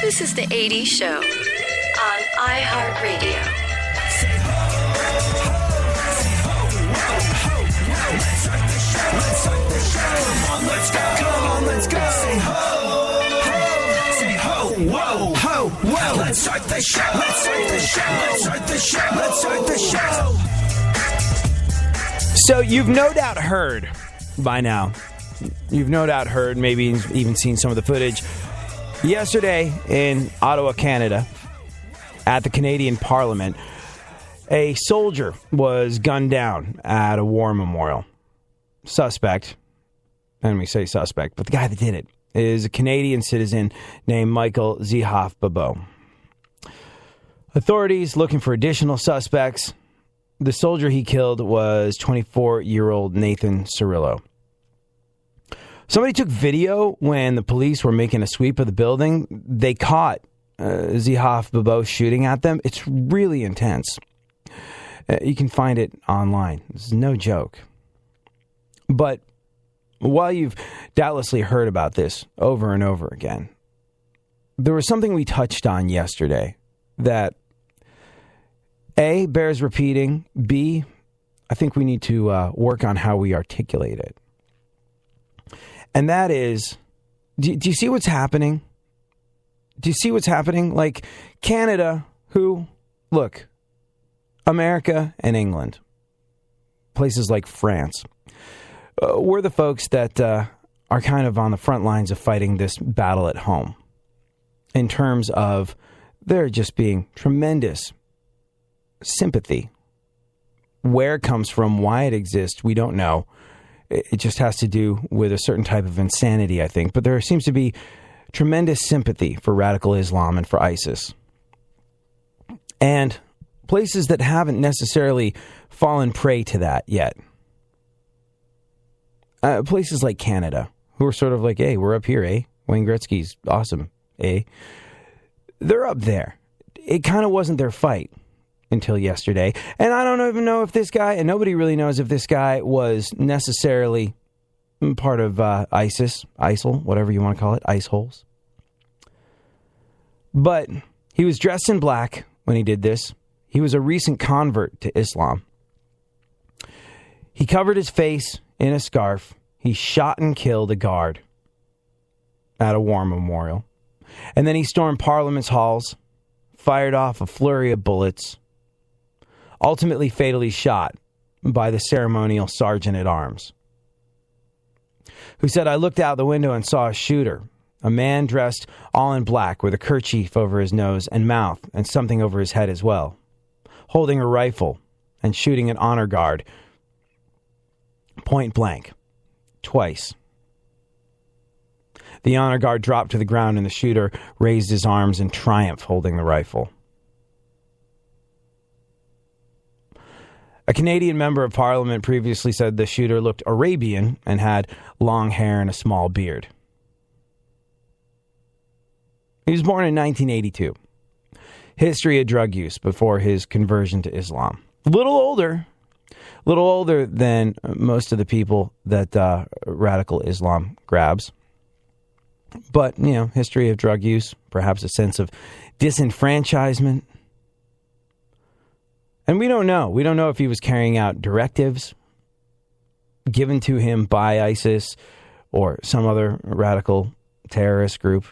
This is the 80s Show on iHeartRadio. Say ho, ho, say ho, ho, ho, ho. Let's start the show. Let's start the show. Come on, let's go. Come on, let's go. Say ho, ho, say ho, whoa, ho, whoa. Let's start the show. Let's start the show. Let's start the show. Let's start the show. So you've no doubt heard by now. You've no doubt heard, maybe even seen some of the footage. Yesterday in Ottawa, Canada, at the Canadian Parliament, a soldier was gunned down at a war memorial. Suspect, and we say suspect, but the guy that did it is a Canadian citizen named Michael Zihoff-Bobo. Authorities looking for additional suspects. The soldier he killed was 24-year-old Nathan Cirillo. Somebody took video when the police were making a sweep of the building. They caught Zihoff-Bobo shooting at them. It's really intense. You can find it online. This is no joke. But while you've doubtlessly heard about this over and over again, there was something we touched on yesterday that A, bears repeating. B, I think we need to work on how we articulate it. And that is, do you see what's happening? Do you see what's happening? Like Canada, look, America and England, places like France, we're the folks that are kind of on the front lines of fighting this battle at home in terms of there just being tremendous sympathy. Where it comes from, why it exists, we don't know. It just has to do with a certain type of insanity, I think. But there seems to be tremendous sympathy for radical Islam and for ISIS. And places that haven't necessarily fallen prey to that yet. Places like Canada, who are sort of like, hey, we're up here, eh? Wayne Gretzky's awesome, eh? They're up there. It kind of wasn't their fight until yesterday. And I don't even know if this guy, and nobody really knows if this guy was necessarily part of ISIS, ISIL, whatever you want to call it, ice holes. But he was dressed in black when he did this. He was a recent convert to Islam. He covered his face in a scarf. He shot and killed a guard at a war memorial. And then he stormed Parliament's halls, fired off a flurry of bullets, ultimately fatally shot by the ceremonial sergeant-at-arms, who said, I looked out the window and saw a shooter, a man dressed all in black with a kerchief over his nose and mouth and something over his head as well, holding a rifle and shooting an honor guard point blank, twice. The honor guard dropped to the ground and the shooter raised his arms in triumph holding the rifle. A Canadian member of Parliament previously said the shooter looked Arabian and had long hair and a small beard. He was born in 1982. History of drug use before his conversion to Islam. A little older than most of the people that radical Islam grabs. But, history of drug use, perhaps a sense of disenfranchisement. And we don't know. We don't know if he was carrying out directives given to him by ISIS or some other radical terrorist group.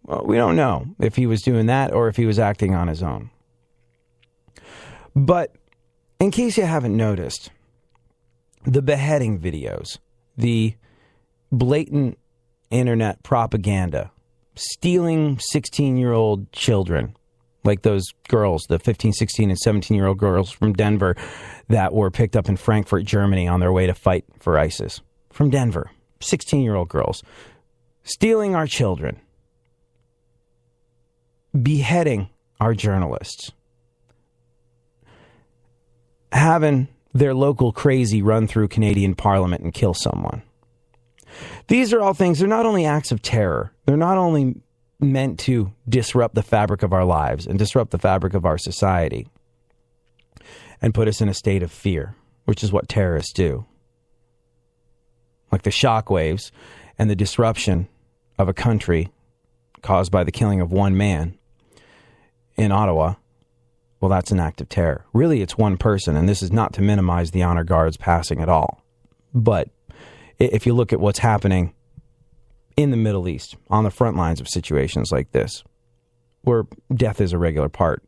Well, we don't know if he was doing that or if he was acting on his own. But in case you haven't noticed, the beheading videos, the blatant internet propaganda, stealing 16-year-old children, like those girls, the 15, 16, and 17-year-old girls from Denver that were picked up in Frankfurt, Germany on their way to fight for ISIS. From Denver, 16-year-old girls. Stealing our children. Beheading our journalists. Having their local crazy run through Canadian Parliament and kill someone. These are all things, they're not only acts of terror. They're not only meant to disrupt the fabric of our lives and disrupt the fabric of our society and put us in a state of fear, which is what terrorists do. Like the shockwaves and the disruption of a country caused by the killing of one man in Ottawa, well, that's an act of terror. Really, it's one person, and this is not to minimize the honor guard's passing at all. But if you look at what's happening in the Middle East, on the front lines of situations like this, where death is a regular part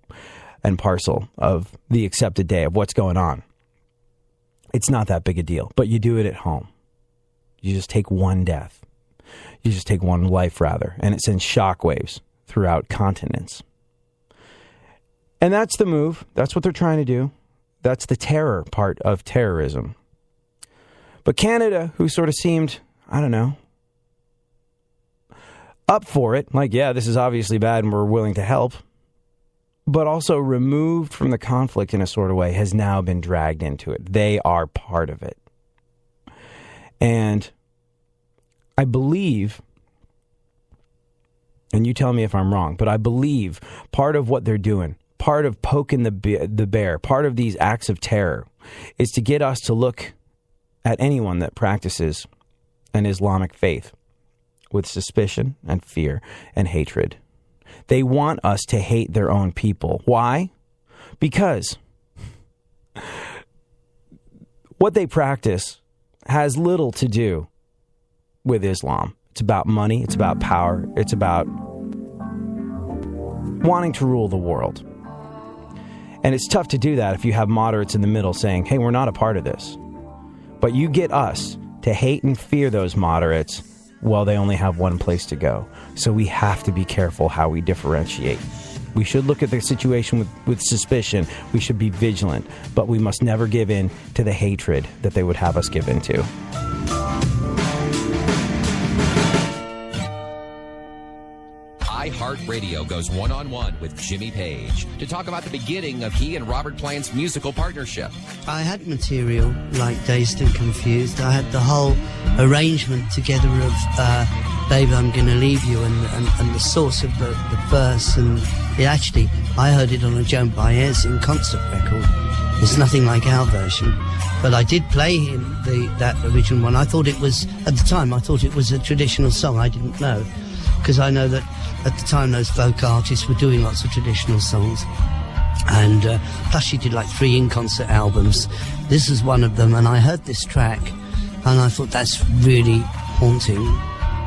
and parcel of the accepted day of what's going on, it's not that big a deal. But you do it at home. You just take one death. You just take one life, rather, and it sends shockwaves throughout continents. And that's the move. That's what they're trying to do. That's the terror part of terrorism. But Canada, who sort of seemed, I don't know, up for it, like, yeah, this is obviously bad and we're willing to help, but also removed from the conflict in a sort of way, has now been dragged into it. They are part of it. And I believe, and you tell me if I'm wrong, but I believe part of what they're doing, part of poking the bear, part of these acts of terror, is to get us to look at anyone that practices an Islamic faith with suspicion and fear and hatred. They want us to hate their own people. Why? Because what they practice has little to do with Islam. It's about money. It's about power. It's about wanting to rule the world. And it's tough to do that if you have moderates in the middle saying, hey, we're not a part of this. But you get us to hate and fear those moderates while they only have one place to go. So we have to be careful how we differentiate. We should look at the situation with suspicion. We should be vigilant, but we must never give in to the hatred that they would have us give in to. iHeartRadio goes one-on-one with Jimmy Page to talk about the beginning of he and Robert Plant's musical partnership. I had material like Dazed and Confused. I had the whole arrangement together of Baby, I'm Gonna Leave You and the source of the verse. And it actually, I heard it on a Joan Baez in concert record. It's nothing like our version. But I did play him that original one. I thought it was, at the time, I thought it was a traditional song. I didn't know. Because I know that at the time those folk artists were doing lots of traditional songs. And plus she did like 3 in-concert albums. This is one of them, and I heard this track and I thought that's really haunting.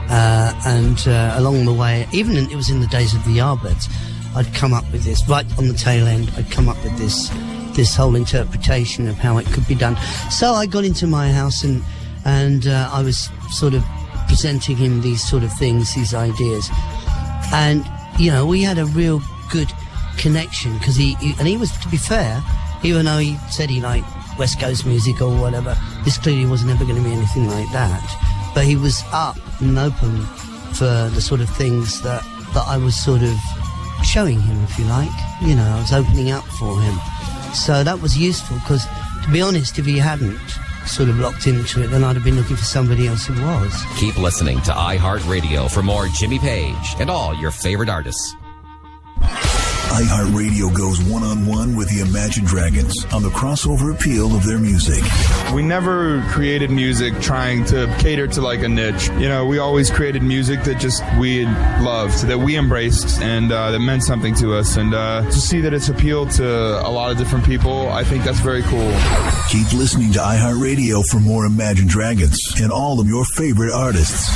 And along the way, it was in the days of the Yardbirds, I'd come up with this, right on the tail end, I'd come up with this whole interpretation of how it could be done. So I got into my house and I was sort of presenting him these sort of things, these ideas. And, you know, we had a real good connection because he was, to be fair, even though he said he liked West Coast music or whatever, this clearly wasn't ever going to be anything like that. But he was up and open for the sort of things that I was sort of showing him, if you like. You know, I was opening up for him. So that was useful because, to be honest, if he hadn't sort of locked into it, then I'd have been looking for somebody else who was. Keep listening to iHeartRadio for more Jimmy Page and all your favorite artists. iHeartRadio goes one-on-one with the Imagine Dragons on the crossover appeal of their music. We never created music trying to cater to like a niche. You know, we always created music that just we loved, that we embraced, and that meant something to us. And to see that it's appealed to a lot of different people, I think that's very cool. Keep listening to iHeartRadio for more Imagine Dragons and all of your favorite artists.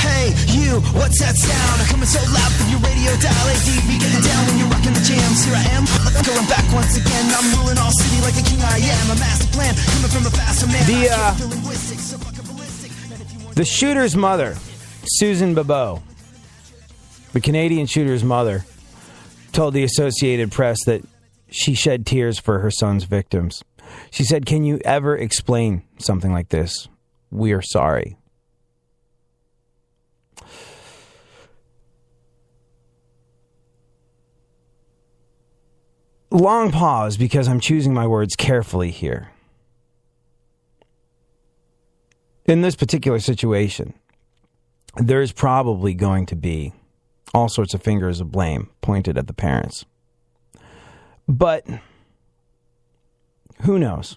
Hey, you, what's that sound? Coming so loud from your radio dial. AD, be getting down when you're rocking the jams. Here I am, going back once again. I'm ruling all city like the king I am. A master plan, coming from a faster man. The shooter's mother, Susan Babeau, the Canadian shooter's mother, told the Associated Press that she shed tears for her son's victims. She said, "Can you ever explain something like this? We are sorry." Long pause because I'm choosing my words carefully here. In this particular situation, there's probably going to be all sorts of fingers of blame pointed at the parents. But who knows?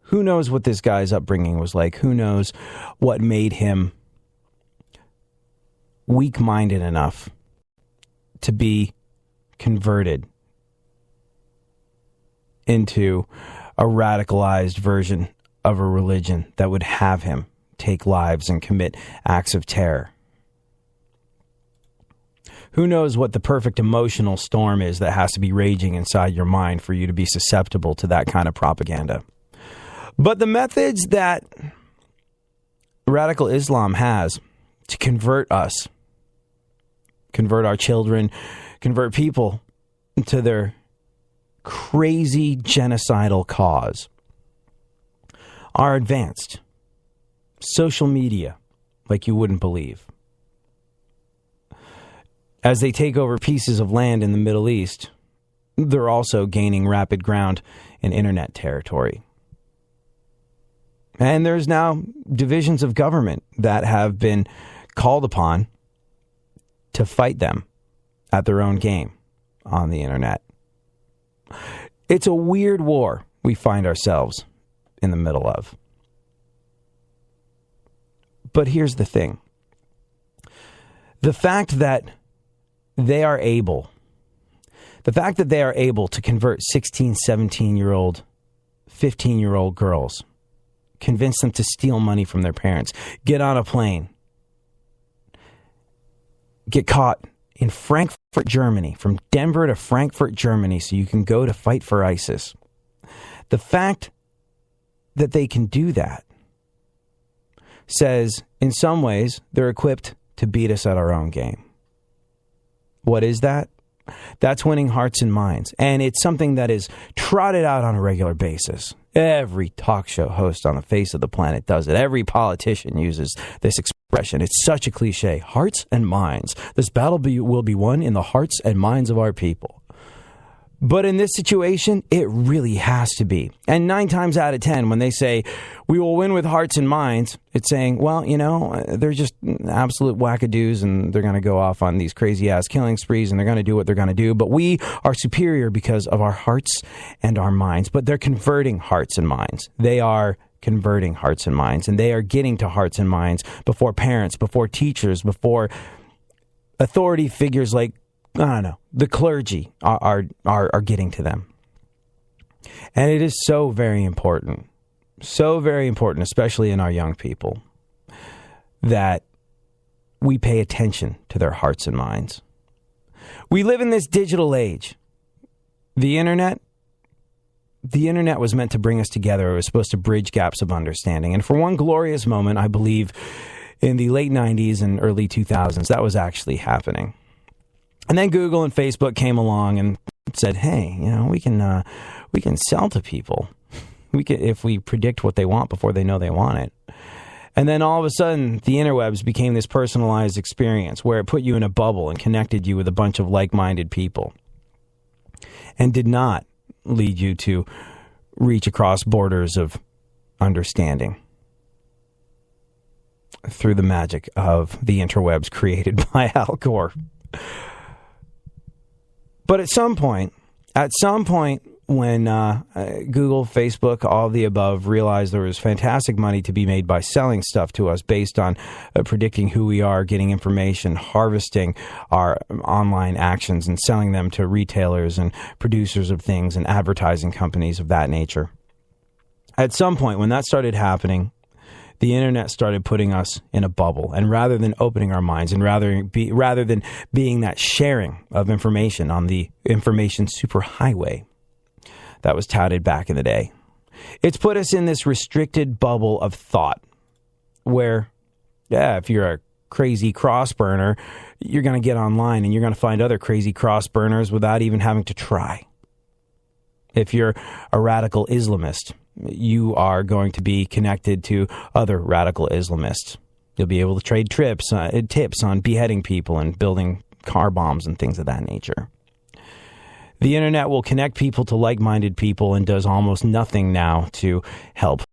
Who knows what this guy's upbringing was like? Who knows what made him weak-minded enough to be converted into a radicalized version of a religion that would have him take lives and commit acts of terror. Who knows what the perfect emotional storm is that has to be raging inside your mind for you to be susceptible to that kind of propaganda. But the methods that radical Islam has to convert us, convert our children, convert people to their crazy genocidal cause are advanced. Social media, like you wouldn't believe. As they take over pieces of land in the Middle East, they're also gaining rapid ground in internet territory. And there's now divisions of government that have been called upon to fight them at their own game on the internet. It's a weird war we find ourselves in the middle of. But here's the thing. The fact that they are able to convert 16, 17-year-old, 15-year-old girls, convince them to steal money from their parents, get on a plane, get caught in Frankfurt, Germany, from Denver to Frankfurt, Germany, so you can go to fight for ISIS. The fact that they can do that says, in some ways, they're equipped to beat us at our own game. What is that? That's winning hearts and minds. And it's something that is trotted out on a regular basis. Every talk show host on the face of the planet does it. Every politician uses this expression. It's such a cliche. Hearts and minds. This battle will be won in the hearts and minds of our people. But in this situation, it really has to be. And 9 times out of 10, when they say, we will win with hearts and minds, it's saying, well, you know, they're just absolute wackadoos and they're going to go off on these crazy-ass killing sprees and they're going to do what they're going to do. But we are superior because of our hearts and our minds. But they're converting hearts and minds. They are converting hearts and minds. And they are getting to hearts and minds before parents, before teachers, before authority figures like, I don't know, the clergy are getting to them. And it is so very important, especially in our young people, that we pay attention to their hearts and minds. We live in this digital age. The internet was meant to bring us together. It was supposed to bridge gaps of understanding. And for one glorious moment, I believe, in the late 90s and early 2000s, that was actually happening. And then Google and Facebook came along and said, "Hey, you know, we can sell to people. We can, if we predict what they want before they know they want it." And then all of a sudden, the interwebs became this personalized experience where it put you in a bubble and connected you with a bunch of like-minded people, and did not lead you to reach across borders of understanding through the magic of the interwebs created by Al Gore. But at some point when Google, Facebook, all of the above realized there was fantastic money to be made by selling stuff to us based on predicting who we are, getting information, harvesting our online actions, and selling them to retailers and producers of things and advertising companies of that nature. At some point when that started happening, the internet started putting us in a bubble, and rather than opening our minds, and rather than being that sharing of information on the information superhighway that was touted back in the day, it's put us in this restricted bubble of thought where, yeah, if you're a crazy cross burner, you're going to get online and you're going to find other crazy cross burners without even having to try. If you're a radical Islamist, you are going to be connected to other radical Islamists. You'll be able to trade tips on beheading people and building car bombs and things of that nature. The internet will connect people to like-minded people and does almost nothing now to help